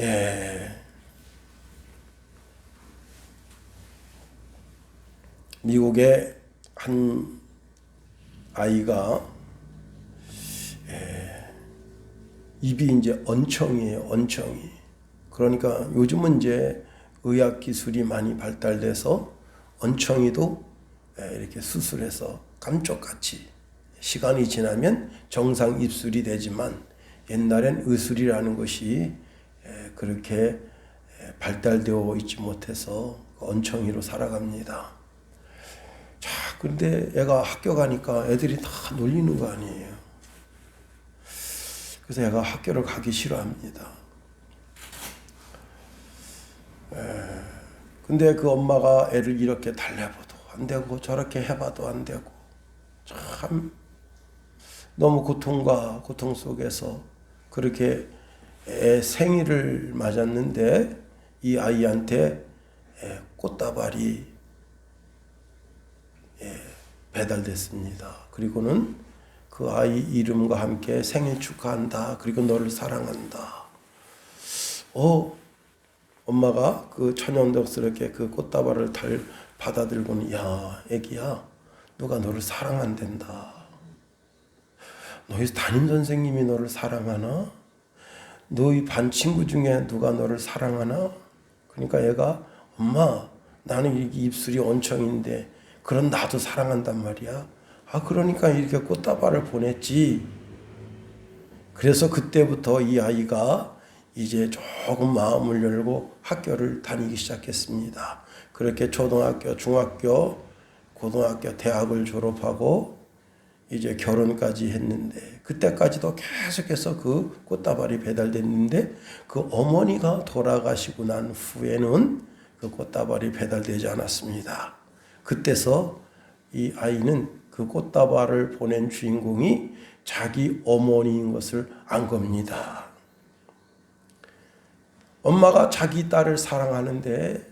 예, 미국의 한 아이가 입이 이제 언청이에요, 언청이. 그러니까 요즘은 이제 의학 기술이 많이 발달돼서 언청이도 이렇게 수술해서 감쪽같이 시간이 지나면 정상 입술이 되지만 옛날엔 의술이라는 것이 그렇게 발달되어 있지 못해서 언청이로 살아갑니다. 자, 그런데 애가 학교 가니까 애들이 다 놀리는 거 아니에요. 그래서 애가 학교를 가기 싫어합니다. 근데 그 엄마가 애를 이렇게 달래봐도 안 되고 저렇게 해봐도 안 되고 참 너무 고통과 고통 속에서 그렇게 애 생일을 맞았는데 이 아이한테 꽃다발이 배달됐습니다. 그리고는 그 아이 이름과 함께 생일 축하한다. 그리고 너를 사랑한다. 엄마가 그 천연덕스럽게 그 꽃다발을 받아들고는 야, 애기야, 누가 너를 사랑한댄다. 너희 담임 선생님이 너를 사랑하나? 너희 반 친구 중에 누가 너를 사랑하나? 그러니까 얘가 엄마, 나는 이렇게 입술이 언청인데 그런 나도 사랑한단 말이야. 그러니까 이렇게 꽃다발을 보냈지. 그래서 그때부터 이 아이가 이제 조금 마음을 열고 학교를 다니기 시작했습니다. 그렇게 초등학교, 중학교, 고등학교, 대학을 졸업하고 이제 결혼까지 했는데 그때까지도 계속해서 그 꽃다발이 배달됐는데 그 어머니가 돌아가시고 난 후에는 그 꽃다발이 배달되지 않았습니다. 그때서 이 아이는 그 꽃다발을 보낸 주인공이 자기 어머니인 것을 안 겁니다. 엄마가 자기 딸을 사랑하는데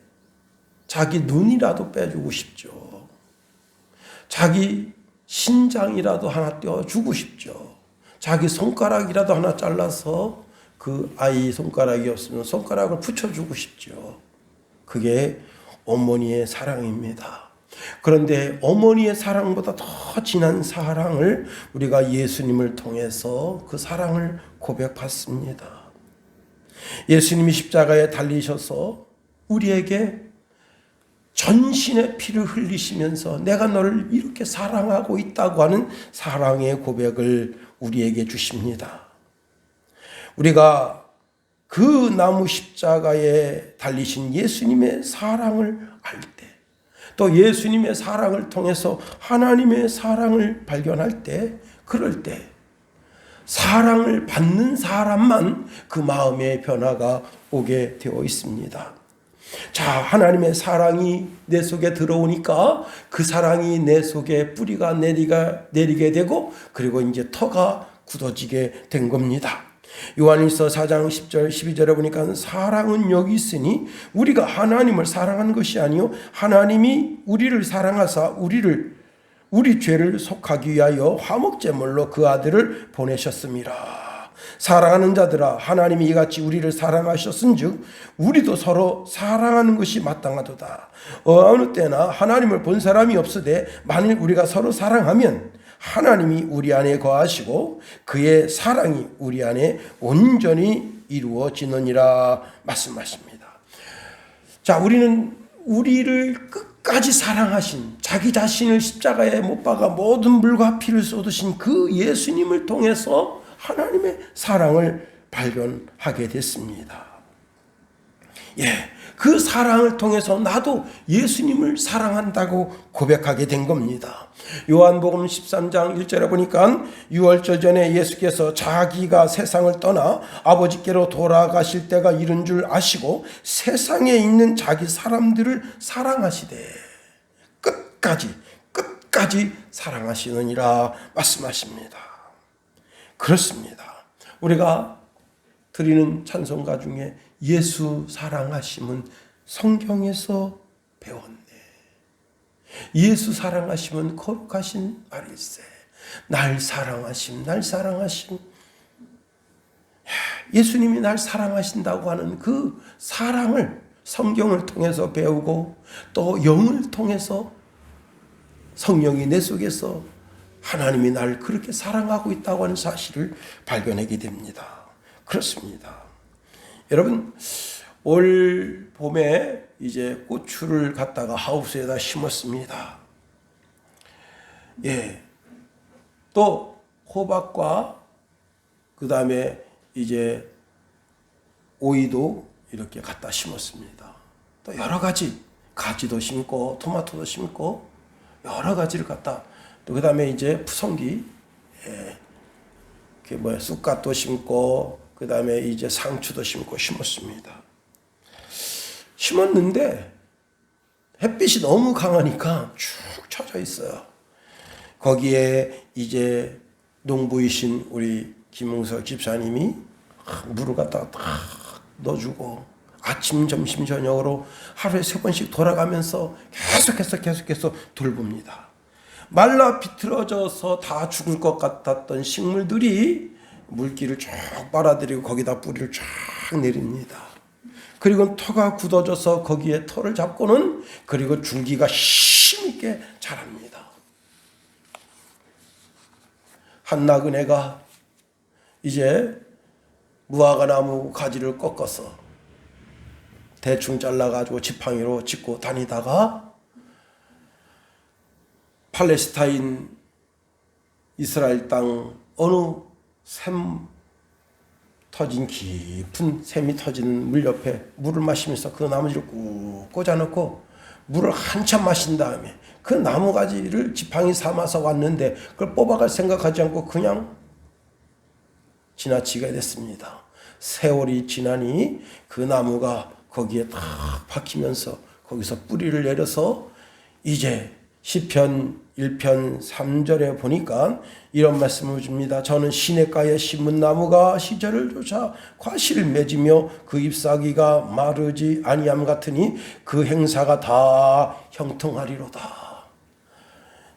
자기 눈이라도 빼주고 싶죠. 자기 신장이라도 하나 떼어주고 싶죠. 자기 손가락이라도 하나 잘라서 그 아이 손가락이 없으면 손가락을 붙여주고 싶죠. 그게 어머니의 사랑입니다. 그런데 어머니의 사랑보다 더 진한 사랑을 우리가 예수님을 통해서 그 사랑을 고백받습니다. 예수님이 십자가에 달리셔서 우리에게 전신의 피를 흘리시면서 내가 너를 이렇게 사랑하고 있다고 하는 사랑의 고백을 우리에게 주십니다. 우리가 그 나무 십자가에 달리신 예수님의 사랑을 알 때, 또 예수님의 사랑을 통해서 하나님의 사랑을 발견할 때, 그럴 때 사랑을 받는 사람만 그 마음의 변화가 오게 되어 있습니다. 자, 하나님의 사랑이 내 속에 들어오니까 그 사랑이 내 속에 뿌리가 내리게 되고 그리고 이제 터가 굳어지게 된 겁니다. 요한일서 4장 10절 12절에 보니까 사랑은 여기 있으니 우리가 하나님을 사랑하는 것이 아니요 하나님이 우리를 사랑하사 우리 죄를 속하기 위하여 화목제물로 그 아들을 보내셨습니다. 사랑하는 자들아 하나님이 이같이 우리를 사랑하셨은즉 우리도 서로 사랑하는 것이 마땅하도다. 어느 때나 하나님을 본 사람이 없으되 만일 우리가 서로 사랑하면 하나님이 우리 안에 거하시고 그의 사랑이 우리 안에 온전히 이루어지느니라 말씀하십니다. 자, 우리는 우리를 끝까지 사랑하신 자기 자신을 십자가에 못 박아 모든 물과 피를 쏟으신 그 예수님을 통해서 하나님의 사랑을 발견하게 됐습니다. 그 사랑을 통해서 나도 예수님을 사랑한다고 고백하게 된 겁니다. 요한복음 13장 1절에 보니까 유월절 전에 예수께서 자기가 세상을 떠나 아버지께로 돌아가실 때가 이른 줄 아시고 세상에 있는 자기 사람들을 사랑하시되 끝까지 사랑하시느니라 말씀하십니다. 그렇습니다. 우리가 드리는 찬송가 중에 예수 사랑하심은 성경에서 배웠네. 예수 사랑하심은 거룩하신 말일세. 날 사랑하심. 예수님이 날 사랑하신다고 하는 그 사랑을 성경을 통해서 배우고 또 영을 통해서 성령이 내 속에서 하나님이 날 그렇게 사랑하고 있다고 하는 사실을 발견하게 됩니다. 그렇습니다. 여러분, 올 봄에 이제 고추를 갖다가 하우스에다 심었습니다. 예. 또 호박과 그 다음에 이제 오이도 이렇게 갖다 심었습니다. 또 여러 가지 가지도 심고 토마토도 심고 여러 가지를 갖다 또 그 다음에 이제 푸성기 쑥갓도 심고 그 다음에 이제 상추도 심고 심었습니다. 심었는데 햇빛이 너무 강하니까 쭉 쳐져 있어요. 거기에 이제 농부이신 우리 김웅석 집사님이 물을 갖다가 딱 넣어주고 아침, 점심, 저녁으로 하루에 3번씩 돌아가면서 계속해서 돌봅니다. 말라 비틀어져서 다 죽을 것 같았던 식물들이 물기를 쭉 빨아들이고 거기다 뿌리를 쫙 내립니다. 그리고 터가 굳어져서 거기에 터를 잡고는 그리고 줄기가 힘있게 자랍니다. 한 나그네가 이제 무화과 나무 가지를 꺾어서 대충 잘라가지고 지팡이로 짚고 다니다가 팔레스타인 이스라엘 땅 어느 샘 터진 깊은 샘이 터진 물 옆에 물을 마시면서 그 나무지를 꾹 꽂아놓고 물을 한참 마신 다음에 그 나무가지를 지팡이 삼아서 왔는데 그걸 뽑아갈 생각하지 않고 그냥 지나치게 됐습니다. 세월이 지나니 그 나무가 거기에 딱 박히면서 거기서 뿌리를 내려서 이제 시편 1편 3절에 보니까 이런 말씀을 줍니다. 저는 시냇가에 심은 나무가 시절을 쫓아 과실을 맺으며 그 잎사귀가 마르지 아니함 같으니 그 행사가 다 형통하리로다.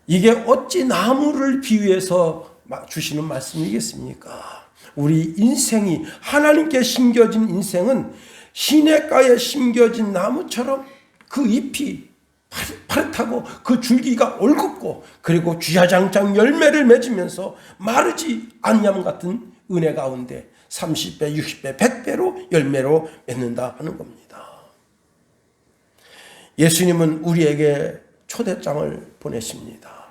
이게 어찌 나무를 비유해서 주시는 말씀이겠습니까? 우리 인생이 하나님께 심겨진 인생은 시냇가에 심겨진 나무처럼 그 잎이 파릇하고 그 줄기가 올곧고 그리고 주야장창 열매를 맺으면서 마르지 아니함 같은 은혜 가운데 30배, 60배, 100배로 열매로 맺는다 하는 겁니다. 예수님은 우리에게 초대장을 보내십니다.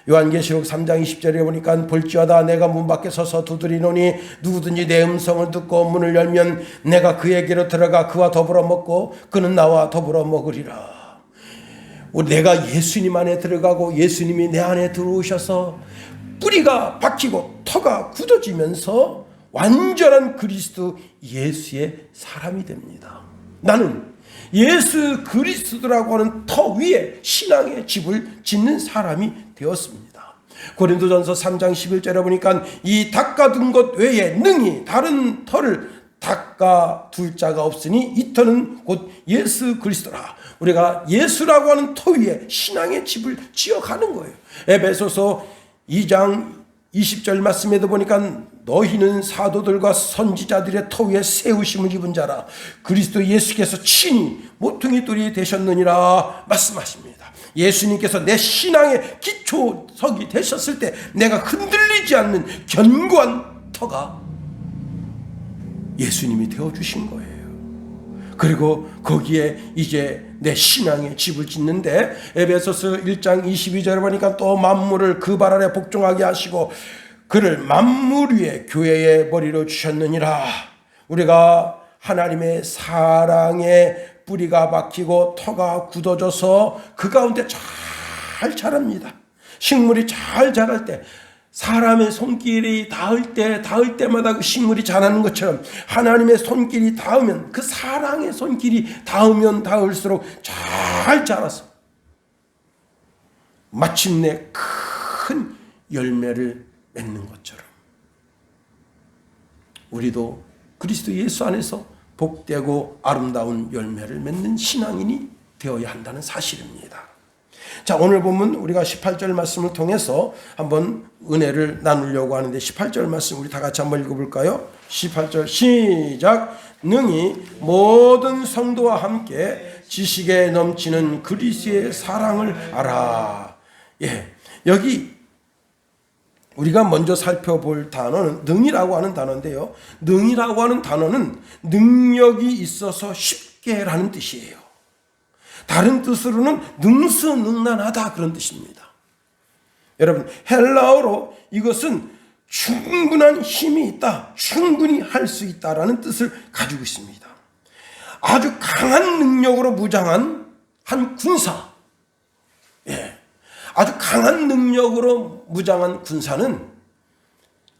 요한계시록 3장 20절에 보니까 볼지어다 내가 문 밖에 서서 두드리노니 누구든지 내 음성을 듣고 문을 열면 내가 그에게로 들어가 그와 더불어 먹고 그는 나와 더불어 먹으리라. 내가 예수님 안에 들어가고 예수님이 내 안에 들어오셔서 뿌리가 박히고 터가 굳어지면서 완전한 그리스도 예수의 사람이 됩니다. 나는 예수 그리스도라고 하는 터 위에 신앙의 집을 짓는 사람이 되었습니다. 고린도전서 3장 11절에 보니까 이 닦아둔 것 외에 능히 다른 터를 닦아둘 자가 없으니 이 터는 곧 예수 그리스도라. 우리가 예수라고 하는 터 위에 신앙의 집을 지어가는 거예요. 에베소서 2장 20절 말씀에도 보니까 너희는 사도들과 선지자들의 터 위에 세우심을 입은 자라 그리스도 예수께서 친히 모퉁이 돌이 되셨느니라 말씀하십니다. 예수님께서 내 신앙의 기초석이 되셨을 때 내가 흔들리지 않는 견고한 터가 예수님이 되어주신 거예요. 그리고 거기에 이제 내 신앙의 집을 짓는데 에베소서 1장 22절에 보니까 또 만물을 그 발 아래 복종하게 하시고 그를 만물 위에 교회의 머리로 주셨느니라. 우리가 하나님의 사랑의 뿌리가 박히고 터가 굳어져서 그 가운데 잘 자랍니다. 식물이 잘 자랄 때 사람의 손길이 닿을 때마다 그 식물이 자라는 것처럼 하나님의 손길이 닿으면 그 사랑의 손길이 닿으면 닿을수록 잘 자라서 마침내 큰 열매를 맺는 것처럼 우리도 그리스도 예수 안에서 복되고 아름다운 열매를 맺는 신앙인이 되어야 한다는 사실입니다. 자, 오늘 보면 우리가 18절 말씀을 통해서 한번 은혜를 나누려고 하는데 18절 말씀 우리 다 같이 한번 읽어볼까요? 18절 시작. 능히 모든 성도와 함께 지식에 넘치는 그리스도의 사랑을 알아. 예, 여기 우리가 먼저 살펴볼 단어는 능이라고 하는 단어인데요. 능이라고 하는 단어는 능력이 있어서 쉽게라는 뜻이에요. 다른 뜻으로는 능수능란하다 그런 뜻입니다. 여러분, 헬라어로 이것은 충분한 힘이 있다, 충분히 할 수 있다라는 뜻을 가지고 있습니다. 아주 강한 능력으로 무장한 한 군사, 아주 강한 능력으로 무장한 군사는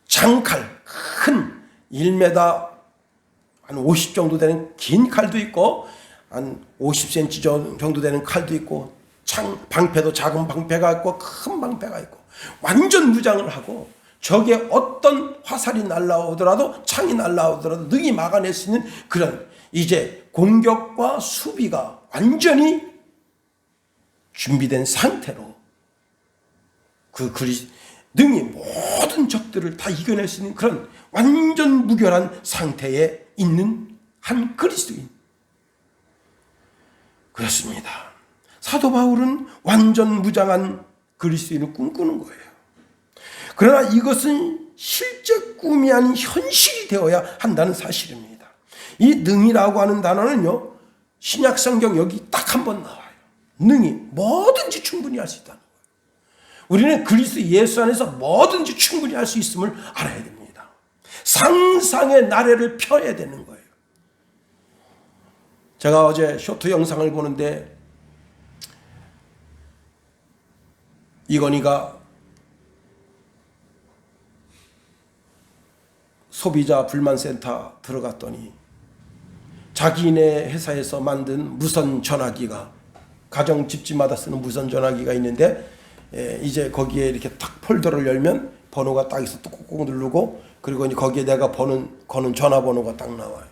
장칼, 큰 1m 한 50 정도 되는 긴 칼도 있고 한 50cm 정도 되는 칼도 있고 방패도 작은 방패가 있고 큰 방패가 있고 완전 무장을 하고 적의 어떤 화살이 날라오더라도 창이 날라오더라도 능히 막아낼 수 있는 그런 이제 공격과 수비가 완전히 준비된 상태로 능히 모든 적들을 다 이겨낼 수 있는 그런 완전 무결한 상태에 있는 한 그리스도인. 그렇습니다. 사도 바울은 완전 무장한 그리스도인을 꿈꾸는 거예요. 그러나 이것은 실제 꿈이 아닌 현실이 되어야 한다는 사실입니다. 이 능이라고 하는 단어는요, 신약 성경 여기 딱 한 번 나와요. 능이 뭐든지 충분히 할 수 있다는 거예요. 우리는 그리스도 예수 안에서 뭐든지 충분히 할 수 있음을 알아야 됩니다. 상상의 나래를 펴야 되는 거예요. 제가 어제 쇼트 영상을 보는데 이건희가 소비자 불만센터 들어갔더니 자기네 회사에서 만든 무선 전화기가 가정 집집마다 쓰는 무선 전화기가 있는데 이제 거기에 이렇게 딱 폴더를 열면 번호가 딱 있어 꾹꾹 누르고 그리고 이제 거기에 내가 거는 전화번호가 딱 나와요.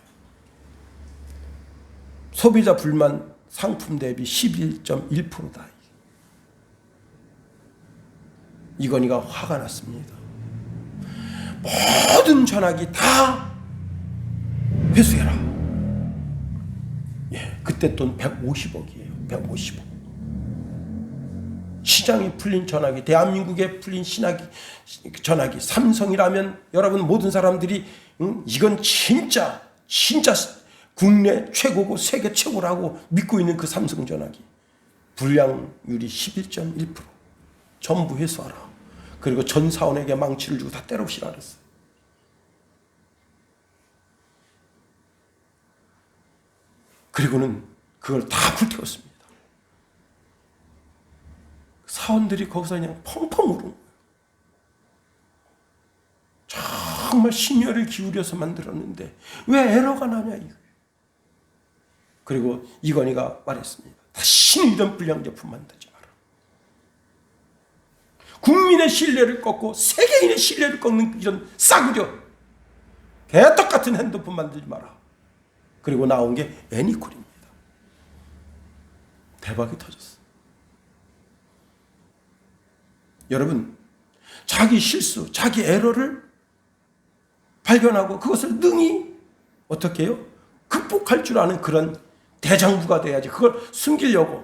소비자 불만 상품 대비 11.1%다. 이건희가 화가 났습니다. 모든 전화기 다 회수해라. 그때 돈 150억이에요. 150억. 시장이 풀린 전화기, 대한민국에 풀린 전화기, 삼성이라면 여러분 모든 사람들이 이건 진짜 국내 최고고 세계 최고라고 믿고 있는 그 삼성 전화기. 불량률이 11.1%. 전부 회수하라. 그리고 전 사원에게 망치를 주고 다 때려부시라 그랬어요. 그리고는 그걸 다 불태웠습니다. 사원들이 거기서 그냥 펑펑 울은 거예요. 정말 심혈을 기울여서 만들었는데 왜 에러가 나냐 이거예요. 그리고 이건희가 말했습니다. 다시는 이런 불량 제품 만들지 마라. 국민의 신뢰를 꺾고 세계인의 신뢰를 꺾는 이런 싸구려 개떡 같은 핸드폰 만들지 마라. 그리고 나온 게 애니콜입니다. 대박이 터졌어. 여러분, 자기 실수, 자기 에러를 발견하고 그것을 능히 어떻게 해요? 극복할 줄 아는 그런 대장부가 돼야지. 그걸 숨기려고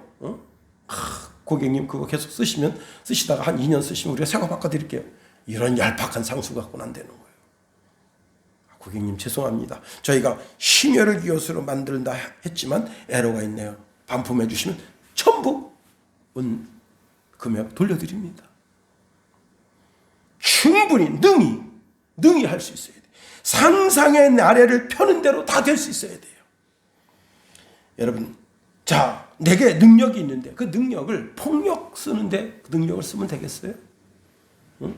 고객님 그거 계속 쓰시다가 한 2년 쓰시면 우리가 새거 바꿔드릴게요. 이런 얄팍한 상수 갖고는 안 되는 거예요. 고객님 죄송합니다. 저희가 심혈을 기울여서 만든다 했지만 에러가 있네요. 반품해 주시면 전부 금액 돌려드립니다. 충분히 능히 할 수 있어야 돼요. 상상의 나래를 펴는 대로 다 될 수 있어야 돼요. 여러분, 자, 내게 능력이 있는데 그 능력을 폭력 쓰는데 그 능력을 쓰면 되겠어요? 응?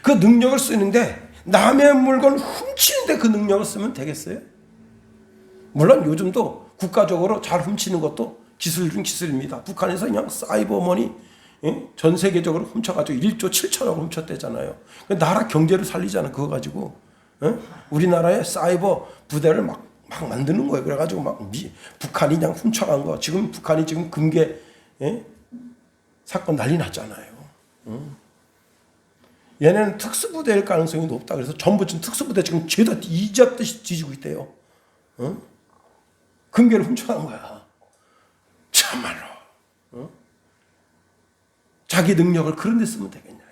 그 능력을 쓰는데 남의 물건 훔치는데 그 능력을 쓰면 되겠어요? 물론 요즘도 국가적으로 잘 훔치는 것도 기술 중 기술입니다. 북한에서 그냥 사이버머니 전 세계적으로 훔쳐가지고 1조 7천억 훔쳤대잖아요. 나라 경제를 살리잖아 그거 가지고. 우리나라의 사이버 부대를 막 만드는 거예요. 그래가지고 북한이 그냥 훔쳐간 거. 지금 북한이 지금 금괴 사건 난리 났잖아요. 얘네는 특수부대일 가능성이 높다. 그래서 전부 지금 특수부대 지금 죄다 이잡듯이 뒤지고 있대요. 금괴를 훔쳐간 거야. 참말로. 자기 능력을 그런 데 쓰면 되겠냐.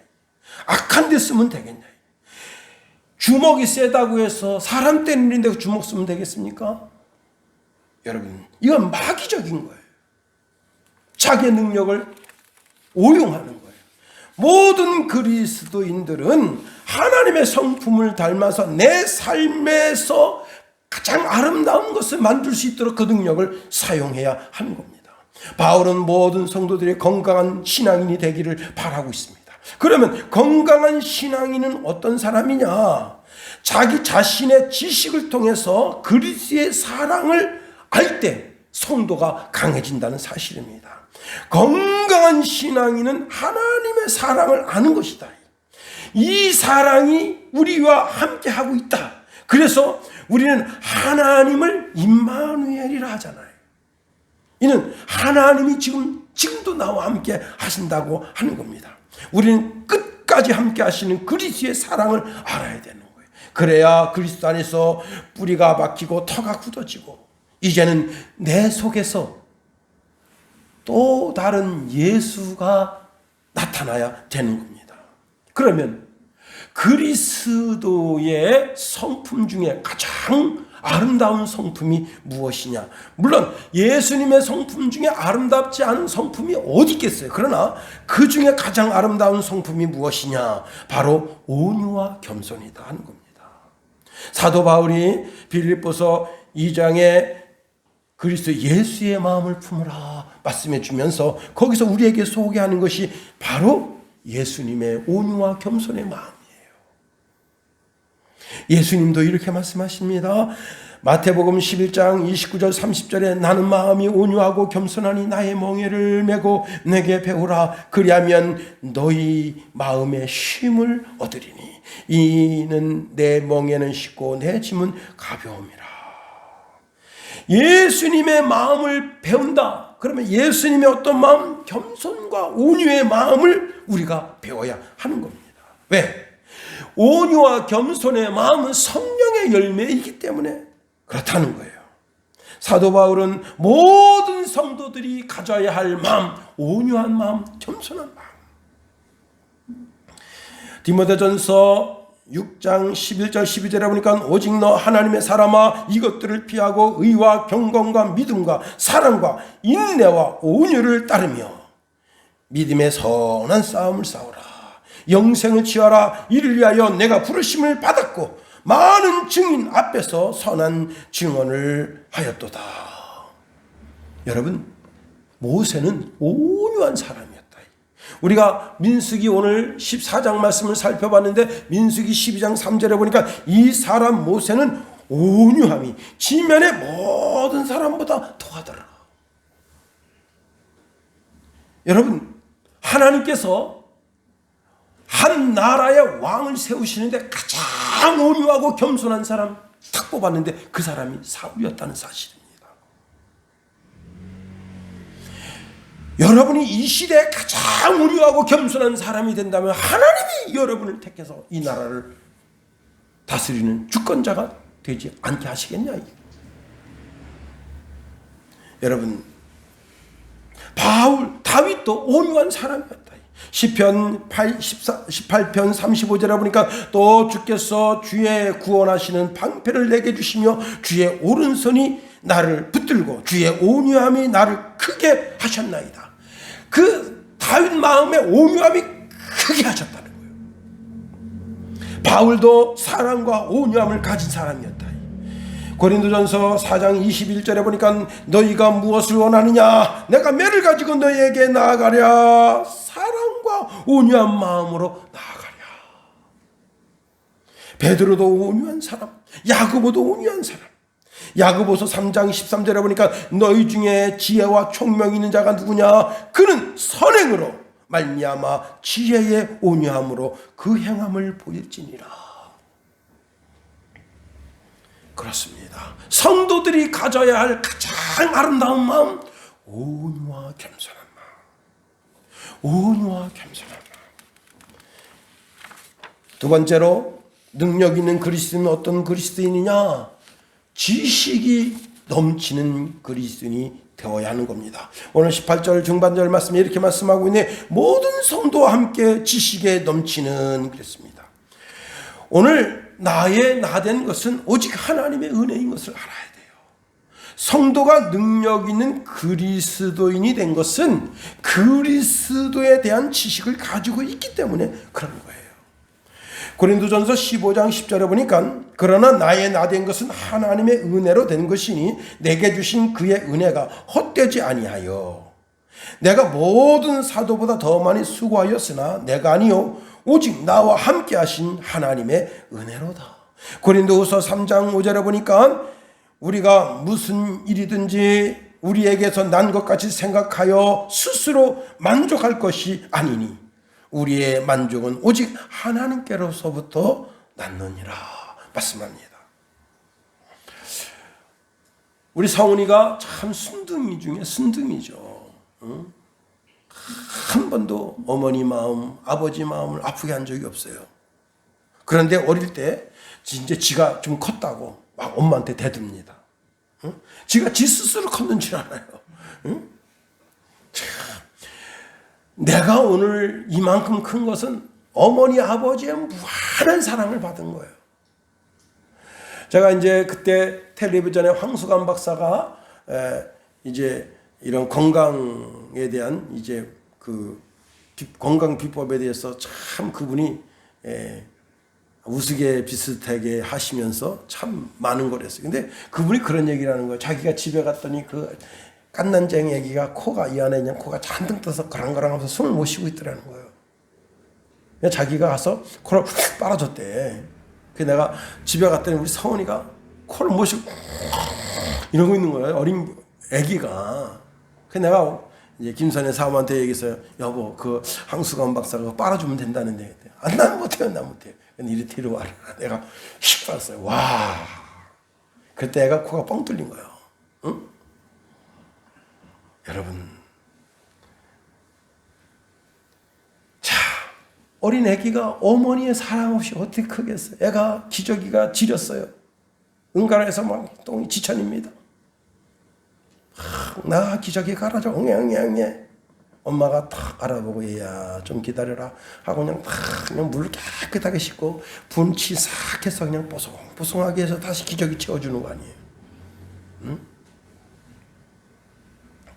악한 데 쓰면 되겠냐. 주먹이 세다고 해서 사람 때리는 데 주먹 쓰면 되겠습니까? 여러분, 이건 마귀적인 거예요. 자기의 능력을 오용하는 거예요. 모든 그리스도인들은 하나님의 성품을 닮아서 내 삶에서 가장 아름다운 것을 만들 수 있도록 그 능력을 사용해야 하는 겁니다. 바울은 모든 성도들이 건강한 신앙인이 되기를 바라고 있습니다. 그러면 건강한 신앙인은 어떤 사람이냐? 자기 자신의 지식을 통해서 그리스도의 사랑을 알 때 성도가 강해진다는 사실입니다. 건강한 신앙인은 하나님의 사랑을 아는 것이다. 이 사랑이 우리와 함께하고 있다. 그래서 우리는 하나님을 임마누엘이라 하잖아요. 이는 하나님이 지금도 나와 함께 하신다고 하는 겁니다. 우리는 끝까지 함께 하시는 그리스도의 사랑을 알아야 되는 거예요. 그래야 그리스도 안에서 뿌리가 박히고 터가 굳어지고 이제는 내 속에서 또 다른 예수가 나타나야 되는 겁니다. 그러면 그리스도의 성품 중에 가장 아름다운 성품이 무엇이냐? 물론 예수님의 성품 중에 아름답지 않은 성품이 어디 있겠어요. 그러나 그 중에 가장 아름다운 성품이 무엇이냐? 바로 온유와 겸손이다 하는 겁니다. 사도 바울이 빌립보서 2장에 그리스도 예수의 마음을 품으라 말씀해 주면서 거기서 우리에게 소개하는 것이 바로 예수님의 온유와 겸손의 마음이에요. 예수님도 이렇게 말씀하십니다. 마태복음 11장 29절 30절에 나는 마음이 온유하고 겸손하니 나의 멍에를 메고 내게 배우라. 그리하면 너희 마음의 쉼을 얻으리니 이는 내 멍에는 쉽고 내 짐은 가벼움이라. 예수님의 마음을 배운다. 그러면 예수님의 어떤 마음? 겸손과 온유의 마음을 우리가 배워야 하는 겁니다. 왜? 온유와 겸손의 마음은 성령의 열매이기 때문에 그렇다는 거예요. 사도 바울은 모든 성도들이 가져야 할 마음, 온유한 마음, 겸손한 마음. 디모데전서 6장 11절 12절에 보니까 오직 너 하나님의 사람아 이것들을 피하고 의와 경건과 믿음과 사랑과 인내와 온유를 따르며 믿음의 선한 싸움을 싸우라. 영생을 취하라. 이를 위하여 내가 부르심을 받았고 많은 증인 앞에서 선한 증언을 하였도다. 여러분, 모세는 온유한 사람이었다. 우리가 민수기 오늘 14장 말씀을 살펴봤는데 민수기 12장 3절에 보니까 이 사람 모세는 온유함이 지면의 모든 사람보다 더하더라. 여러분, 하나님께서 한 나라의 왕을 세우시는데 가장 온유하고 겸손한 사람 딱 뽑았는데 그 사람이 사울이었다는 사실입니다. 여러분이 이 시대에 가장 온유하고 겸손한 사람이 된다면 하나님이 여러분을 택해서 이 나라를 다스리는 주권자가 되지 않게 하시겠냐. 여러분, 다윗도 온유한 사람이었다. 시편 18편 35절에 보니까 또 주께서 주의 구원하시는 방패를 내게 주시며 주의 오른손이 나를 붙들고 주의 온유함이 나를 크게 하셨나이다. 그 다윗 마음의 온유함이 크게 하셨다는 거예요. 바울도 사랑과 온유함을 가진 사람이었다. 고린도전서 4장 21절에 보니까 너희가 무엇을 원하느냐? 내가 매를 가지고 너희에게 나아가랴. 사랑과 온유한 마음으로 나아가랴. 베드로도 온유한 사람, 야고보도 온유한 사람. 야고보서 3장 13절에 보니까 너희 중에 지혜와 총명이 있는 자가 누구냐? 그는 선행으로 말미암아 지혜의 온유함으로 그 행함을 보일지니라. 그렇습니다. 성도들이 가져야 할 가장 아름다운 마음, 온유와 겸손한 마음. 온유와 겸손함. 두 번째로 능력 있는 그리스도인은 어떤 그리스도인이냐? 지식이 넘치는 그리스도인이 되어야 하는 겁니다. 오늘 18절 중반절 말씀에 이렇게 말씀하고 있네. 모든 성도와 함께 지식에 넘치는 그랬습니다. 오늘 나의 나된 것은 오직 하나님의 은혜인 것을 알아야 돼요. 성도가 능력 있는 그리스도인이 된 것은 그리스도에 대한 지식을 가지고 있기 때문에 그런 거예요. 고린도전서 15장 10절에 보니까 그러나 나의 나된 것은 하나님의 은혜로 된 것이니 내게 주신 그의 은혜가 헛되지 아니하여 내가 모든 사도보다 더 많이 수고하였으나 내가 아니요 오직 나와 함께 하신 하나님의 은혜로다. 고린도후서 3장 5절에 보니까 우리가 무슨 일이든지 우리에게서 난 것 같이 생각하여 스스로 만족할 것이 아니니 우리의 만족은 오직 하나님께로서부터 났느니라 말씀합니다. 우리 사원이가 참 순둥이 중에 순둥이죠. 한 번도 어머니 마음, 아버지 마음을 아프게 한 적이 없어요. 그런데 어릴 때 이제 지가 좀 컸다고 막 엄마한테 대듭니다. 지가 지 스스로 컸는 줄 알아요. 내가 오늘 이만큼 큰 것은 어머니 아버지의 무한한 사랑을 받은 거예요. 제가 이제 그때 텔레비전에 황수관 박사가 이제 이런 건강에 대한 이제 그 건강 비법에 대해서 참 그분이 우스개 비슷하게 하시면서 참 많은 걸 했어요. 근데 그분이 그런 얘기를 하는 거예요. 자기가 집에 갔더니 그 깐난쟁이 애기가 코가 이 안에 있는 코가 잔뜩 떠서 그랑그랑하면서 숨을 못 쉬고 있더라는 거예요. 자기가 가서 코를 빨아줬대. 그래서 내가 집에 갔더니 우리 성원이가 코를 못 쉬고 이러고 있는 거예요. 어린 애기가. 그래서 내가 이제 김선혜 사모한테 얘기했어요. 여보, 그 황수관 박사가 빨아주면 된다는데. 난 못해요, 난 못해요. 근데 이리 와라. 내가 휙 빨았어요. 와. 그때 애가 코가 뻥 뚫린 거예요. 응? 여러분, 자, 어린 애기가 어머니의 사랑 없이 어떻게 크겠어요? 애가 기저귀가 지렸어요. 응가라에서 막 똥이 지천입니다. 나 기저귀 갈아줘. 엉엉엉엉. 엄마가 탁 알아보고 얘야 좀 기다려라 하고 그냥 물을 깨끗하게 씻고 분치 싹 해서 그냥 뽀송뽀송하게 해서 다시 기저귀 채워주는 거 아니에요. 응?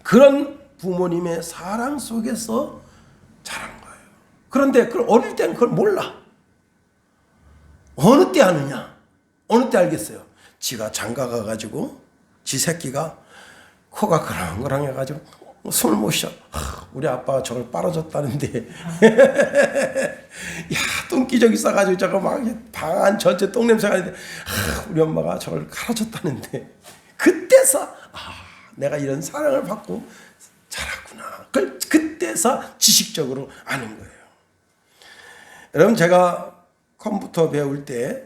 그런 부모님의 사랑 속에서 자란 거예요. 그런데 어릴 때는 그걸 몰라. 어느 때 아느냐? 어느 때 알겠어요? 지가 장가 가가지고 지 새끼가 코가 그랑그랑 해가지고 숨을 못 쉬어. 우리 아빠가 저걸 빨아줬다는데 야 똥기저귀 싸가지고 저거 막 방 안 전체 똥냄새가 나는데 우리 엄마가 저걸 갈아줬다는데 그때서 내가 이런 사랑을 받고 자랐구나. 그걸 그때서 지식적으로 아는 거예요. 여러분, 제가 컴퓨터 배울 때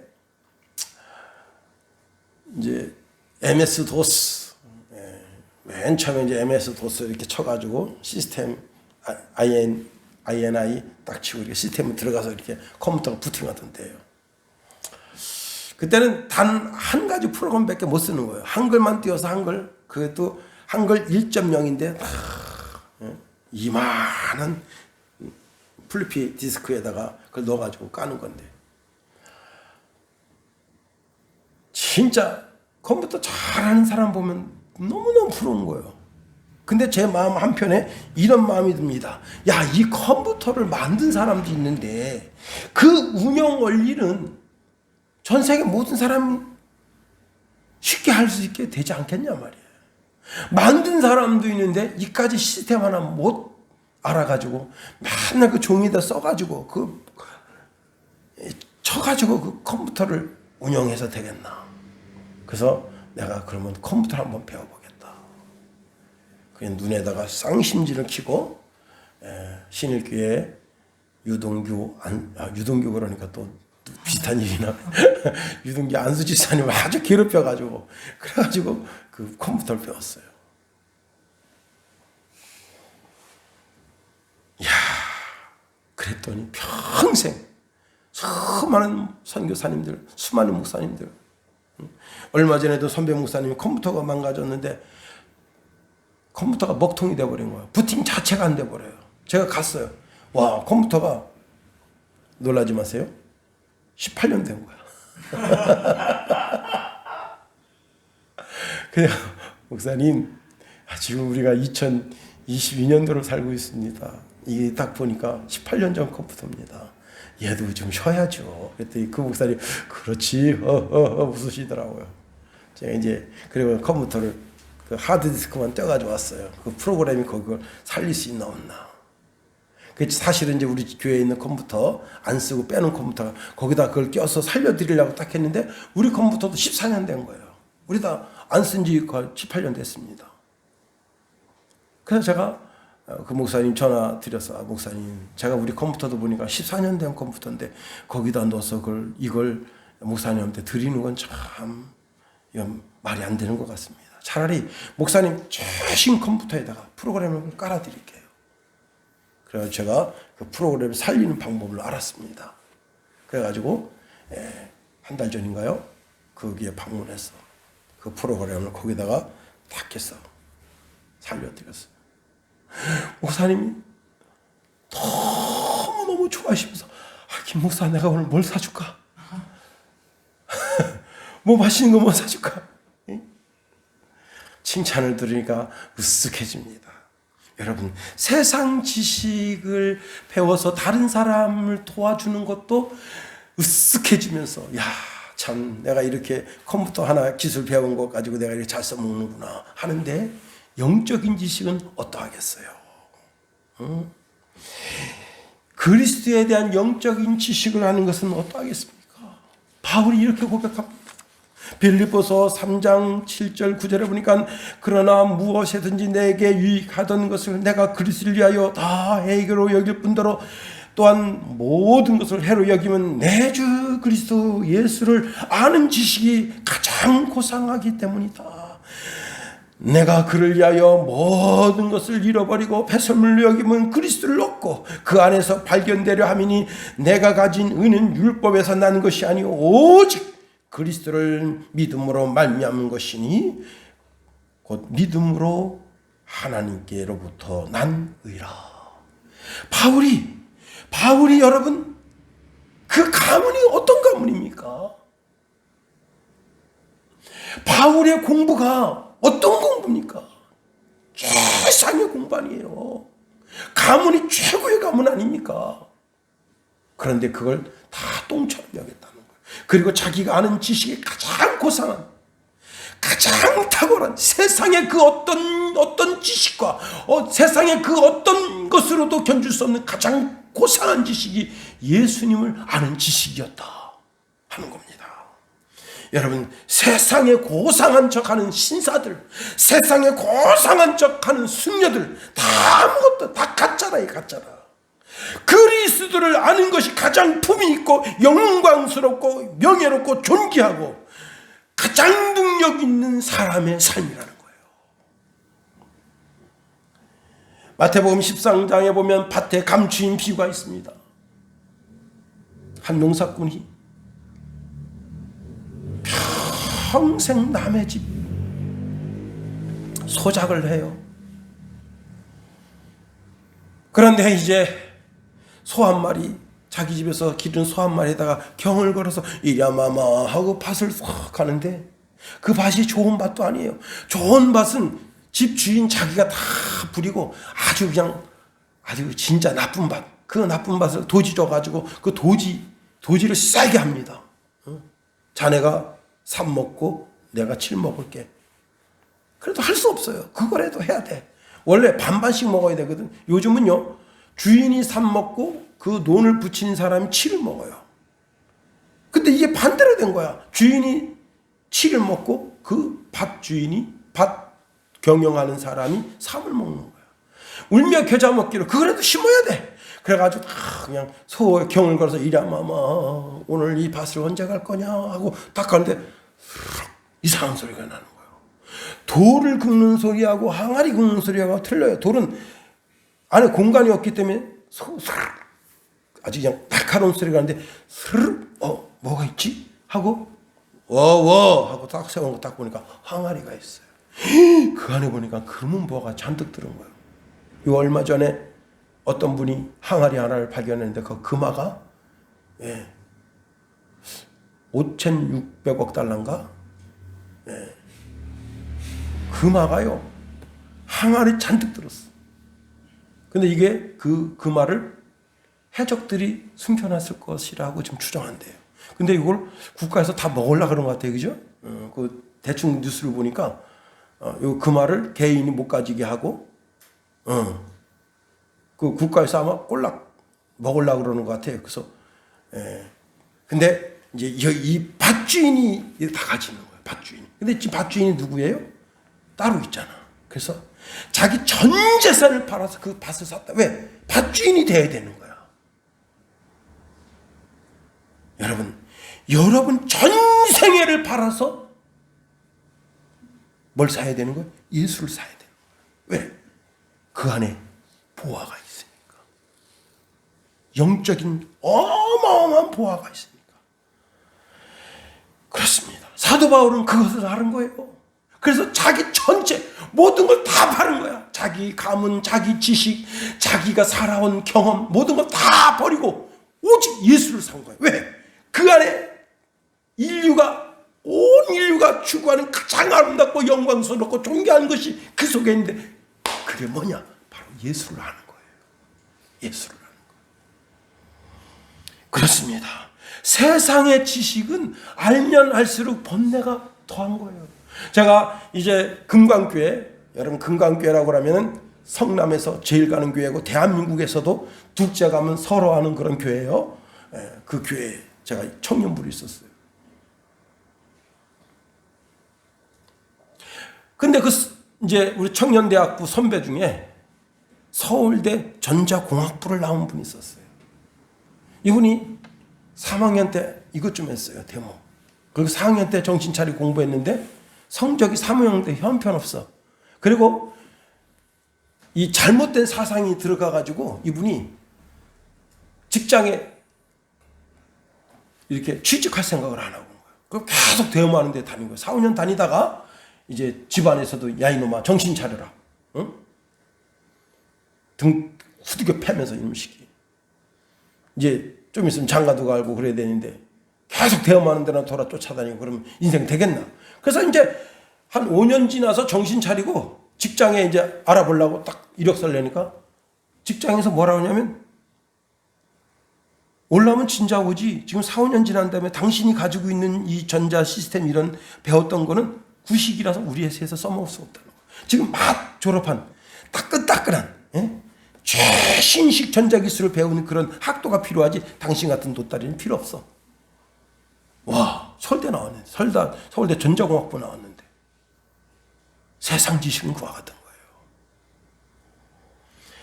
이제 MS 도스 맨 처음에 이제 MS 도스 이렇게 쳐가지고 시스템 INI 딱 치고 이렇게 시스템에 들어가서 이렇게 컴퓨터가 부팅하던 때예요. 그때는 단 한 가지 프로그램밖에 못 쓰는 거예요. 한글만 띄워서 한글, 그것도 한글 1.0인데 이만한 플리피 디스크에다가 그걸 넣어가지고 까는 건데 진짜 컴퓨터 잘하는 사람 보면 너무너무 부러운 거예요. 근데 제 마음 한편에 이런 마음이 듭니다. 야, 이 컴퓨터를 만든 사람도 있는데 그 운영 원리는 전 세계 모든 사람이 쉽게 할 수 있게 되지 않겠냐 말이에요. 만든 사람도 있는데 이까지 시스템 하나 못 알아가지고 맨날 그 종이에다 써가지고 쳐가지고 그 컴퓨터를 운영해서 되겠나. 그래서 내가 그러면 컴퓨터를 한번 배워보겠다. 그냥 눈에다가 쌍심지를 켜고 신일교회 유동규 그러니까 또 비슷한 일이나 유동규 안수 집사님을 아주 괴롭혀가지고 그래가지고 그 컴퓨터를 배웠어요. 이야. 그랬더니 평생 수많은 선교사님들, 수많은 목사님들, 얼마 전에도 선배 목사님이 컴퓨터가 망가졌는데 컴퓨터가 먹통이 돼버린 거예요. 부팅 자체가 안 돼버려요. 제가 갔어요. 와, 컴퓨터가 놀라지 마세요. 18년 된 거야. 그냥 목사님, 지금 우리가 2022년도를 살고 있습니다. 이게 딱 보니까 18년 전 컴퓨터입니다. 얘도 좀 쉬어야죠. 그랬더니 그 목사님, 그렇지, 웃으시더라고요. 제가 이제 그리고 컴퓨터를 그 하드디스크만 떼가지고 왔어요. 그 프로그램이 그걸 살릴 수 있나 없나. 그 사실은 이제 우리 교회에 있는 컴퓨터 안 쓰고 빼놓은 컴퓨터가 거기다 그걸 껴서 살려드리려고 딱 했는데 우리 컴퓨터도 14년 된 거예요. 우리 다 안 쓴 지 18년 됐습니다. 그래서 제가 그 목사님 전화 드려서, 목사님, 제가 우리 컴퓨터도 보니까 14년 된 컴퓨터인데 거기다 넣어서 이걸 목사님한테 드리는 건 참 말이 안 되는 것 같습니다. 차라리 목사님 최신 컴퓨터에다가 프로그램을 깔아드릴게요. 그래서 제가 그 프로그램을 살리는 방법을 알았습니다. 그래가지고 한 달 전인가요? 거기에 방문해서 그 프로그램을 거기다가 딱 해서 살려드렸어요. 목사님이 너무너무 좋아하시면서, 김 목사, 내가 오늘 뭘 사줄까? 뭐 맛있는 거 뭐 사줄까? 칭찬을 들으니까 으쓱해집니다. 여러분, 세상 지식을 배워서 다른 사람을 도와주는 것도 으쓱해지면서, 야, 참 내가 이렇게 컴퓨터 하나 기술 배운 거 가지고 내가 이렇게 잘 써먹는구나 하는데, 영적인 지식은 어떠하겠어요? 그리스도에 대한 영적인 지식을 하는 것은 어떠하겠습니까? 바울이 이렇게 고백합니다. 빌립보서 3장 7절 9절에 보니까, 그러나 무엇이든지 내게 유익하던 것을 내가 그리스도를 위하여 다 해로 여길 뿐더러 또한 모든 것을 해로 여기면 내 주 그리스도 예수를 아는 지식이 가장 고상하기 때문이다. 내가 그를 위하여 모든 것을 잃어버리고 배설물로 여기면 그리스도를 얻고 그 안에서 발견되려 함이니, 내가 가진 의는 율법에서 난 것이 아니오 오직 그리스도를 믿음으로 말미암은 것이니 곧 믿음으로 하나님께로부터 난 의라. 바울이 여러분, 그 가문이 어떤 가문입니까? 바울의 공부가 어떤 공부입니까? 최상의 공부 아니에요. 가문이 최고의 가문 아닙니까? 그런데 그걸 다 똥처럼 여겼다는 거예요. 그리고 자기가 아는 지식이 가장 고상한, 가장 탁월한, 세상의 그 어떤 지식과 세상의 그 어떤 것으로도 견줄 수 없는 가장 고상한 지식이 예수님을 아는 지식이었다 하는 겁니다. 여러분, 세상에 고상한 척하는 신사들, 세상에 고상한 척하는 승려들 다 아무것도 다 가짜라요, 가짜라. 그리스도를 아는 것이 가장 품이 있고 영광스럽고 명예롭고 존귀하고 가장 능력 있는 사람의 삶이라는 거예요. 마태복음 13장에 보면 밭에 감추인 비유가 있습니다. 한 농사꾼이 평생 남의 집 소작을 해요. 그런데 이제 소 한 마리, 자기 집에서 기른 소 한 마리에다가 경을 걸어서 이랴마마 하고 밭을 싹 가는데, 그 밭이 좋은 밭도 아니에요. 좋은 밭은 집 주인 자기가 다 부리고 아주 진짜 나쁜 밭, 그 나쁜 밭을 도지 줘가지고 그 도지를 싸게 합니다. 자네가 3 먹고 내가 7 먹을게. 그래도 할 수 없어요. 그거라도 해야 돼. 원래 반반씩 먹어야 되거든. 요즘은요, 주인이 3 먹고 그 논을 붙이는 사람이 7을 먹어요. 근데 이게 반대로 된 거야. 주인이 7을 먹고 그 밭 주인이, 밭 경영하는 사람이 3을 먹는 거야. 울며 겨자 먹기로 그거라도 심어야 돼. 그래가지고 그냥 소에 경을 걸어서 이랴마마 오늘 이 밭을 언제 갈 거냐 하고 딱 가는데 이상한 소리가 나는 거예요. 돌을 긁는 소리하고 항아리 긁는 소리하고 틀려요. 돌은 안에 공간이 없기 때문에 아주 그냥 날카로운 소리가 나는데 스르르 뭐가 있지? 하고 워워 하고 딱 세우는 거 딱 보니까 항아리가 있어요. 그 안에 보니까 금은보화가 잔뜩 들은 거예요. 이 얼마 전에 어떤 분이 항아리 하나를 발견했는데 그 금화가 5,600억 달러인가? 금화가요 항아리 잔뜩 들었어. 근데 이게 그 금화를 해적들이 숨겨놨을 것이라고 지금 추정한대요. 근데 이걸 국가에서 다 먹으려고 그런 것 같아요. 그죠? 그 대충 뉴스를 보니까 요 금화를 개인이 못 가지게 하고 그 국가에서 아마 꼴락 먹으려고 그러는 것 같아요. 그래서 근데 이제 이 밭주인이 다 가지는 거예요. 밭주인. 근데 지금 밭주인이 누구예요? 따로 있잖아. 그래서 자기 전 재산을 팔아서 그 밭을 샀다. 왜? 밭주인이 돼야 되는 거야. 여러분 전생애를 팔아서 뭘 사야 되는 거예요? 예수를 사야 되는 거예요. 왜? 그 안에 보화가 있으니까. 영적인 어마어마한 보화가 있으니까. 그렇습니다. 사도 바울은 그것을 아는 거예요. 그래서 자기 전체 모든 걸 다 파는 거야. 자기 가문, 자기 지식, 자기가 살아온 경험 모든 걸 다 버리고 오직 예수를 산 거예요. 왜? 그 안에 온 인류가 추구하는 가장 아름답고 영광스럽고 존귀한 것이 그 속에 있는데 그게 뭐냐? 바로 예수를 아는 거예요. 예수를 아는 거예요. 그렇습니다. 세상의 지식은 알면 알수록 번뇌가 더한 거예요. 제가 이제 금강교회, 여러분 금강교회라고 하면은 성남에서 제일 가는 교회고 대한민국에서도 둘째 가면 서로 하는 그런 교회예요. 그 교회에 제가 청년부로 있었어요. 근데 이제 우리 청년대학부 선배 중에 서울대 전자공학부를 나온 분이 있었어요. 이분이 3학년 때 이것 좀 했어요. 데모. 그리고 4학년 때 정신 차리고 공부했는데 성적이 3학년 때 형편없어. 그리고 이 잘못된 사상이 들어가가지고 이분이 직장에 이렇게 취직할 생각을 안 하고 거예요. 계속 데모하는 데 다닌 거예요. 4, 5년 다니다가 이제 집안에서도 야 이놈아 정신 차려라. 응? 등 후드겨 패면서 이놈 시키. 이제 좀 있으면 장가도 가고 그래야 되는데 계속 대험하는 데나 돌아 쫓아다니고 그러면 인생 되겠나. 그래서 이제 한 5년 지나서 정신 차리고 직장에 이제 알아보려고 딱 이력서를 내니까 직장에서 뭐라고 하냐면 올라오면 진짜 오지. 지금 4, 5년 지난 다음에 당신이 가지고 있는 이 전자 시스템 이런 배웠던 거는 구식이라서 우리 회사에서 써먹을 수 없다는 거예요. 지금 막 졸업한 따끈따끈한 최신식 전자기술을 배우는 그런 학도가 필요하지 당신 같은 도다리는 필요 없어. 와, 서울대 나왔네. 서울대 전자공학부 나왔는데 세상 지식은 그와 같은 거예요.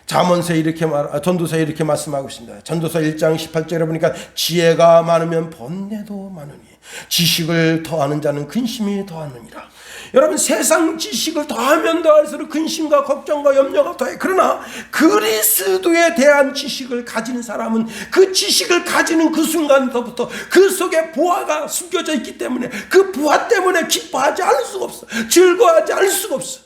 잠언서에 이렇게 전도서에 이렇게 말씀하고 있습니다. 전도서 1장 18절에 보니까 지혜가 많으면 번뇌도 많으니 지식을 더하는 자는 근심이 더하느니라. 여러분 세상 지식을 더하면 더할수록 근심과 걱정과 염려가 더해. 그러나 그리스도에 대한 지식을 가진 사람은 그 지식을 가지는 그 순간부터 그 속에 보화가 숨겨져 있기 때문에 그 보화 때문에 기뻐하지 않을 수가 없어. 즐거워하지 않을 수가 없어.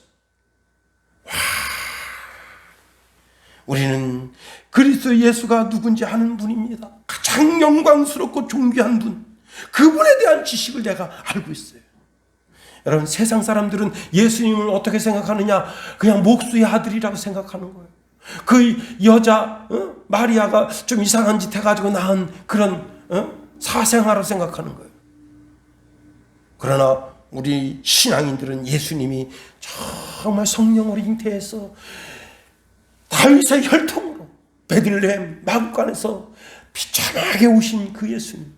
우리는 그리스도 예수가 누군지 아는 분입니다. 가장 영광스럽고 존귀한 분. 그분에 대한 지식을 내가 알고 있어요. 여러분 세상 사람들은 예수님을 어떻게 생각하느냐? 그냥 목수의 아들이라고 생각하는 거예요. 그 여자 마리아가 좀 이상한 짓 해가지고 낳은 그런 사생아로 생각하는 거예요. 그러나 우리 신앙인들은 예수님이 정말 성령으로 잉태해서 다윗의 혈통으로 베들레헴 마구간에서 비참하게 오신 그 예수님,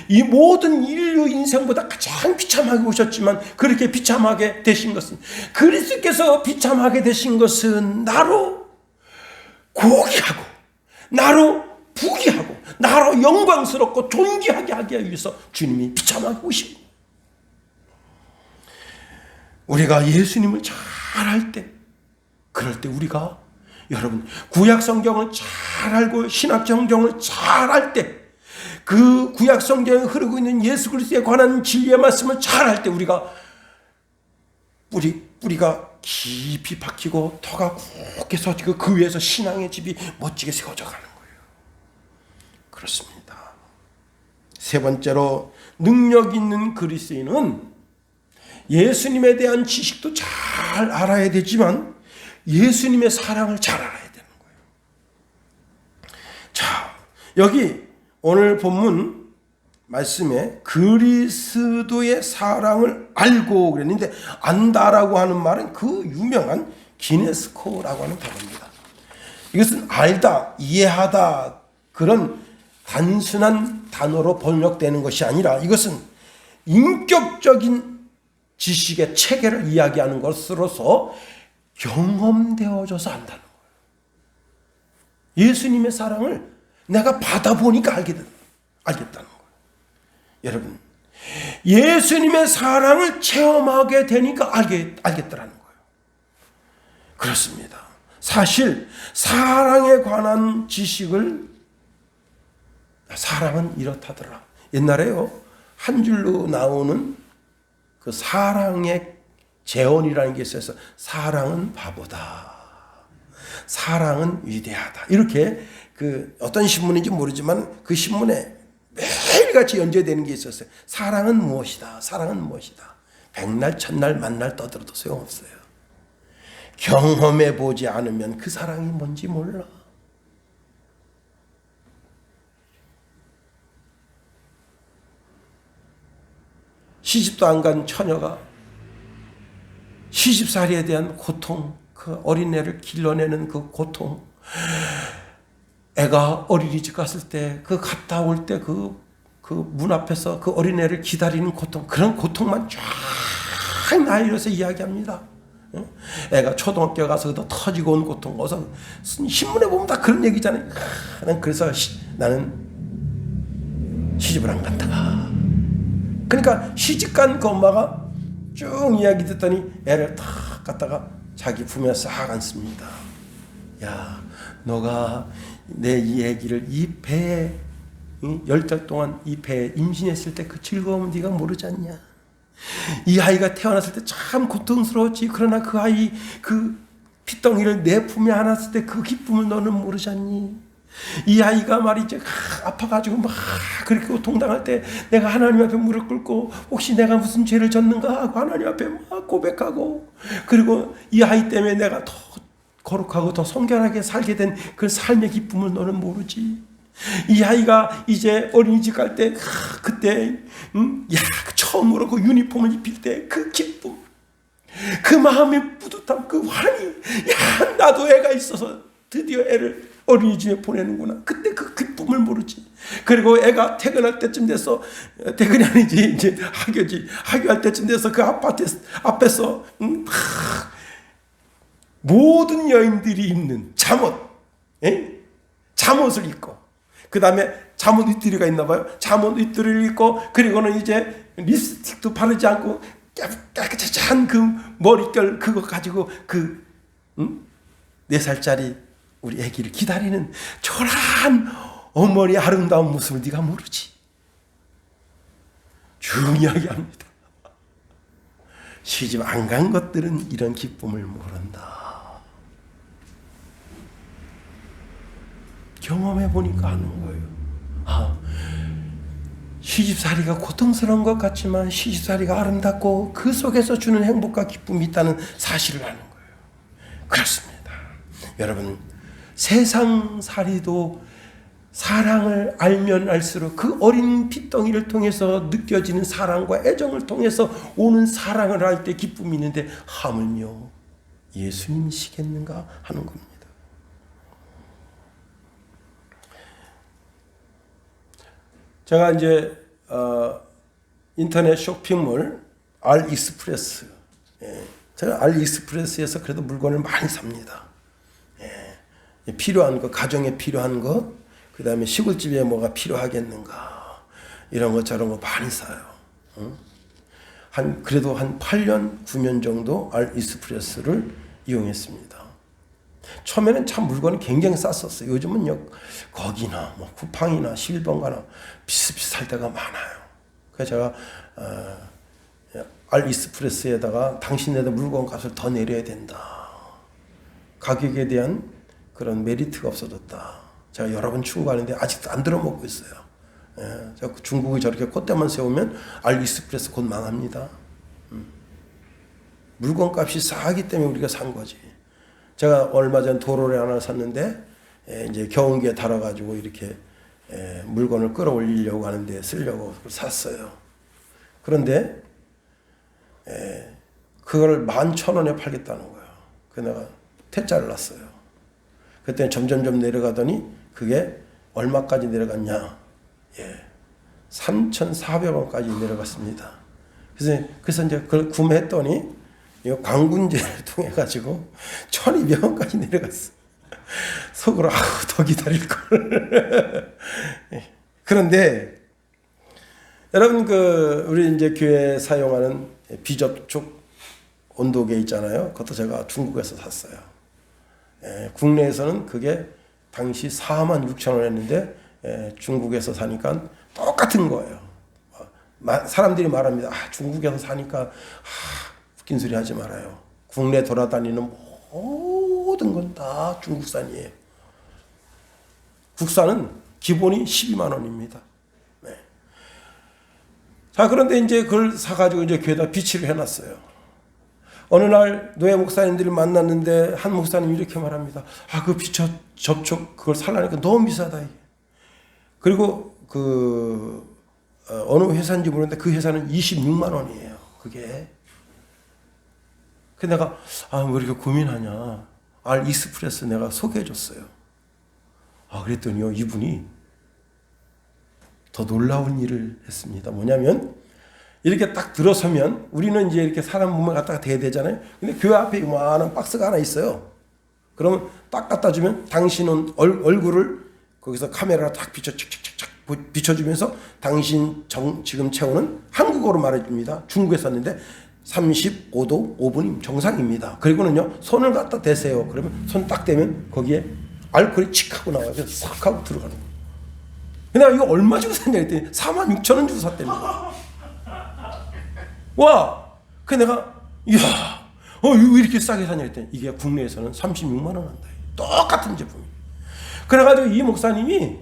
이 모든 인류 인생보다 가장 비참하게 오셨지만 그렇게 비참하게 되신 것은 그리스도께서 비참하게 되신 것은 나로 고귀하고 나로 부귀하고 나로 영광스럽고 존귀하게 하기 위해서 주님이 비참하게 오신 거예요. 우리가 예수님을 잘 알 때, 그럴 때 우리가 여러분 구약 성경을 잘 잘 알고 신학 정정을 잘 알 때, 그 구약 성경에 흐르고 있는 예수 그리스도에 관한 진리의 말씀을 잘 알 때 우리가 뿌리가 깊이 박히고 터가 굵게 서지고 그 위에서 신앙의 집이 멋지게 세워져 가는 거예요. 그렇습니다. 세 번째로, 능력 있는 그리스도인은 예수님에 대한 지식도 잘 알아야 되지만 예수님의 사랑을 잘 알아야 되는 거예요. 자, 여기 오늘 본문 말씀에 그리스도의 사랑을 알고 그랬는데, 안다라고 하는 말은 그 유명한 기네스코라고 하는 단어입니다. 이것은 알다, 이해하다, 그런 단순한 단어로 번역되는 것이 아니라 이것은 인격적인 지식의 체계를 이야기하는 것으로서 경험되어져서 안다는 거예요. 예수님의 사랑을 내가 받아보니까 알겠다는 거예요. 여러분, 예수님의 사랑을 체험하게 되니까 알겠다라는 거예요. 그렇습니다. 사실 사랑에 관한 지식을, 사랑은 이렇다더라. 옛날에요, 한 줄로 나오는 그 사랑의 재언이라는 게 있어서 사랑은 바보다, 사랑은 위대하다, 이렇게 그 어떤 신문인지 모르지만 그 신문에 매일같이 연재되는 게 있었어요. 사랑은 무엇이다, 사랑은 무엇이다. 백날 천날 만날 떠들어도 소용없어요. 경험해 보지 않으면 그 사랑이 뭔지 몰라. 시집도 안 간 처녀가 시집살이에 대한 고통, 그 어린애를 길러내는 그 고통, 애가 어린이집 갔을 때 그 갔다 올 때 그 문 앞에서 그 어린애를 기다리는 고통, 그런 고통만 쫙 나열해서 이야기합니다. 애가 초등학교 가서 터지고 온 고통, 어서 신문에 보면 다 그런 얘기잖아요. 그래서 나는 시집을 안 간다. 그러니까 시집간 그 엄마가 쭉 이야기 듣더니 애를 탁 갖다가 자기 품에 싹 안습니다. 야, 너가 내 이 애기를 이 배에 10달 동안 이 배에 임신했을 때 그 즐거움은 네가 모르지 않냐. 이 아이가 태어났을 때 참 고통스러웠지. 그러나 그 아이 그 핏덩이를 내 품에 안았을 때 그 기쁨을 너는 모르지 않니. 이 아이가 말이지 아파가지고 막 그렇게 고통당할 때 내가 하나님 앞에 무릎 꿇고 혹시 내가 무슨 죄를 졌는가 하고 하나님 앞에 막 고백하고, 그리고 이 아이 때문에 내가 더 거룩하고 더 성결하게 살게 된 그 삶의 기쁨을 너는 모르지. 이 아이가 이제 어린이집 갈 때 그때 처음으로 그 유니폼을 입힐 때 그 기쁨, 그 마음의 뿌듯함, 그 환희, 야, 나도 애가 있어서 드디어 애를 어린이집에 보내는구나. 그때 그 기쁨을 모르지. 그리고 애가 퇴근할 때쯤 돼서, 퇴근이 아니지, 이제 학교지, 학교할 때쯤 돼서 그 아파트 앞에서 모든 여인들이 입는 잠옷, 잠옷을 입고, 그 다음에 잠옷 윗들이가 있나 봐요. 잠옷 윗들을 입고, 그리고는 이제 립스틱도 바르지 않고 깨끗한 그 머릿결 그거 가지고 그 4살짜리 우리 아기를 기다리는 초라한 어머니의 아름다운 모습을 네가 모르지. 쭉 이야기합니다. 시집 안 간 것들은 이런 기쁨을 모른다. 경험해 보니까 아는 거예요. 아, 시집살이가 고통스러운 것 같지만 시집살이가 아름답고 그 속에서 주는 행복과 기쁨이 있다는 사실을 아는 거예요. 그렇습니다. 여러분, 세상살이도 사랑을 알면 알수록 그 어린 핏덩이를 통해서 느껴지는 사랑과 애정을 통해서 오는 사랑을 할 때 기쁨이 있는데 하물며 예수님이시겠는가 하는 겁니다. 제가 이제 인터넷 쇼핑몰 알익스프레스, 제가 알익스프레스에서 그래도 물건을 많이 삽니다. 필요한 거, 가정에 필요한 거, 그 다음에 시골집에 뭐가 필요하겠는가, 이런 거 저런 거 많이 사요. 그래도 한 8년, 9년 정도 알익스프레스를 이용했습니다. 처음에는 참 물건이 굉장히 쌌었어요. 요즘은요, 거기나 뭐 쿠팡이나 11번가나 비슷비슷할 때가 많아요. 그래서 제가 알이스프레스에다가 당신네들 물건 값을 더 내려야 된다. 가격에 대한 그런 메리트가 없어졌다. 제가 여러 번 충고하는데 아직도 안 들어먹고 있어요. 중국이 저렇게 콧대만 세우면 알이스프레스 곧 망합니다. 물건 값이 싸기 때문에 우리가 산 거지. 제가 얼마 전 도로를 하나 샀는데 이제 경운기에 달아가지고 이렇게 물건을 끌어올리려고 하는데 쓰려고 샀어요. 그런데 그걸 11,000원에 팔겠다는 거예요. 그래서 내가 퇴짜를 놨어요. 그때 점점점 내려가더니 그게 얼마까지 내려갔냐? 3,400원까지 내려갔습니다. 그래서 이제 그걸 구매했더니 이 광군제를 통해 가지고 1,200원까지 내려갔어. 속으로 더 기다릴 걸. 그런데 여러분 우리 이제 교회 사용하는 비접촉 온도계 있잖아요. 그것도 제가 중국에서 샀어요. 국내에서는 그게 당시 46,000원 했는데 중국에서 사니까 똑같은 거예요. 사람들이 말합니다. 중국에서 사니까 웃긴 소리 하지 말아요. 국내 돌아다니는 모든 건 다 중국산이에요. 국산은 기본이 12만 원입니다. 네. 자, 그런데 이제 그걸 사가지고 이제 교회에다 비치를 해놨어요. 어느 날 노예 목사님들을 만났는데 한 목사님이 이렇게 말합니다. 그 접촉 그걸 살라니까 너무 비싸다 이게. 그리고 어느 회사인지 모르는데 그 회사는 26만 원이에요. 그게. 그 내가 왜 이렇게 고민하냐. 알이스프레스 내가 소개해줬어요. 그랬더니요 이분이 더 놀라운 일을 했습니다. 뭐냐면 이렇게 딱 들어서면 우리는 이제 이렇게 사람 몸에 갖다가 대야 되잖아요. 근데 교회 앞에 이만한 박스가 하나 있어요. 그러면 딱 갖다 주면 당신은 얼굴을 거기서 카메라로 딱 비춰주면서 당신 지금 체온은 한국어로 말해줍니다. 중국에 썼는데 35도 5분이 정상입니다. 그리고는요 손을 갖다 대세요. 그러면 손 딱 대면 거기에 알코올이 칙 하고 나와요. 그래서 싹 하고 들어가는 거예요. 내가 이거 얼마 주고 샀냐 했더니 46,000원 주고 샀답니다. 와! 그래서 내가 이야 왜 이렇게 싸게 사냐 했더니 이게 국내에서는 36만 원 한다. 똑같은 제품이. 그래가지고 이 목사님이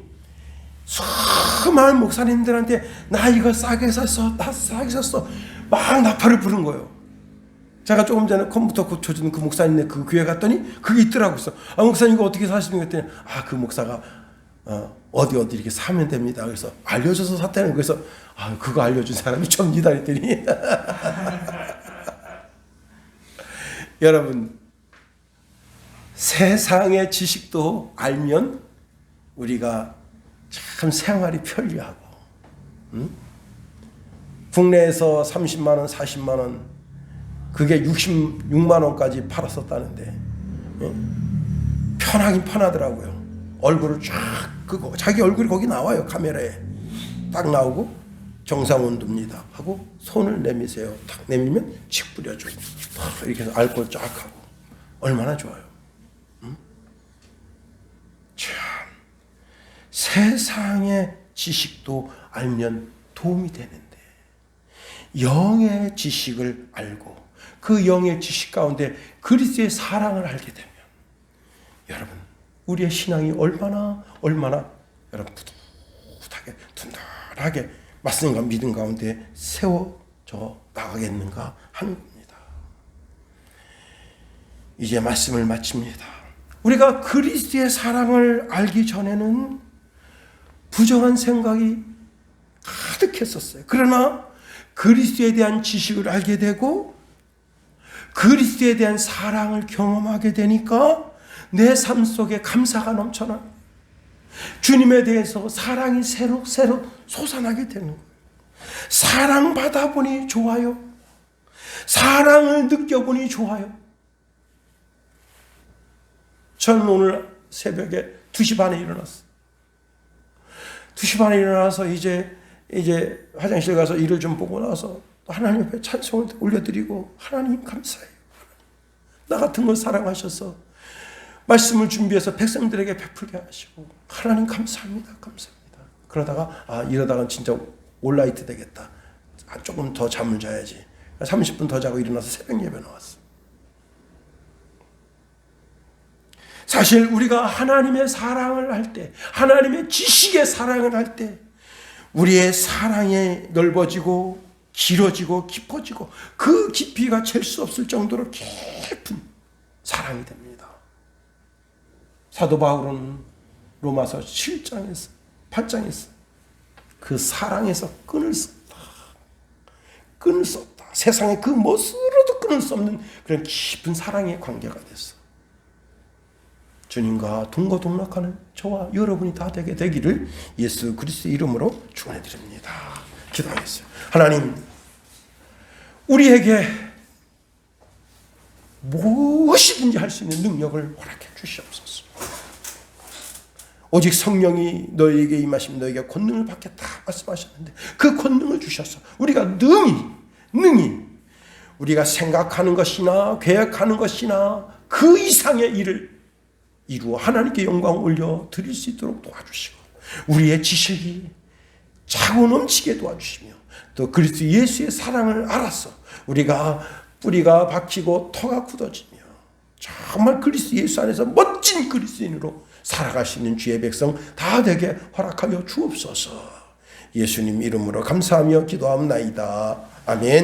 수많은 목사님들한테 나 이거 싸게 샀어. 나 싸게 샀어. 막 나팔을 부른 거예요. 제가 조금 전에 컴퓨터 고쳐주는 그 목사님네 그 교회 갔더니 그게 있더라고요. 그래서 목사님 이거 어떻게 사시는 거 했더니 그 목사가 어디 이렇게 사면 됩니다. 그래서 알려줘서 샀다는 거예요. 그래서 그거 알려준 사람이 접니다 했더니 여러분 세상의 지식도 알면 우리가 참 생활이 편리하고 국내에서 30만 원, 40만 원 그게 66만 원까지 팔았었다는데 편하긴 편하더라고요. 얼굴을 쫙 자기 얼굴이 거기 나와요. 카메라에 딱 나오고 정상 온도입니다 하고 손을 내미세요. 딱 내밀면 칙 뿌려주고 이렇게 해서 알코올 쫙 하고 얼마나 좋아요. 참 세상의 지식도 알면 도움이 되는데 영의 지식을 알고 그 영의 지식 가운데 그리스도의 사랑을 알게 되면 여러분 우리의 신앙이 얼마나 여러분 부드하게 든든하게 말씀과 믿음 가운데 세워져 나가겠는가 하는 겁니다. 이제 말씀을 마칩니다. 우리가 그리스도의 사랑을 알기 전에는 부정한 생각이 가득했었어요. 그러나 그리스도에 대한 지식을 알게 되고 그리스도에 대한 사랑을 경험하게 되니까 내 삶 속에 감사가 넘쳐나 주님에 대해서 사랑이 새로 솟아나게 되는 거예요. 사랑받아 보니 좋아요. 사랑을 느껴보니 좋아요. 저는 오늘 새벽에 2시 반에 일어났어요. 2시 반에 일어나서 이제 화장실 가서 일을 좀 보고 나서 하나님 앞에 찬송을 올려드리고 하나님 감사해요. 나 같은 걸 사랑하셔서 말씀을 준비해서 백성들에게 베풀게 하시고 하나님 감사합니다. 감사합니다. 그러다가 이러다가 진짜 올라이트 되겠다. 조금 더 잠을 자야지. 30분 더 자고 일어나서 새벽 예배 나왔어. 사실 우리가 하나님의 사랑을 할 때, 하나님의 지식의 사랑을 할 때 우리의 사랑이 넓어지고 길어지고 깊어지고 그 깊이가 잴 수 없을 정도로 깊은 사랑이 됩니다. 사도 바울은 로마서 7장에서 8장에서 그 사랑에서 끊을 수 없다. 세상에 그 무엇으로도 끊을 수 없는 그런 깊은 사랑의 관계가 됐어. 주님과 동거동락하는 저와 여러분이 다 되게 되기를 예수 그리스도의 이름으로 축원해드립니다. 기도하겠어요. 하나님, 우리에게 무엇이든지 할 수 있는 능력을 허락해 주시옵소서. 오직 성령이 너희에게 임하시면 너희에게 권능을 받겠다 말씀하셨는데 그 권능을 주셔서 우리가 능히 우리가 생각하는 것이나 계획하는 것이나 그 이상의 일을 이루어 하나님께 영광을 올려 드릴 수 있도록 도와주시고 우리의 지식이 차고 넘치게 도와주시며 또 그리스도 예수의 사랑을 알아서 우리가 뿌리가 박히고 터가 굳어지며 정말 그리스도 예수 안에서 멋진 그리스도인으로 살아갈 수 있는 주의 백성 다 되게 허락하여 주옵소서. 예수님 이름으로 감사하며 기도합나이다. 아멘.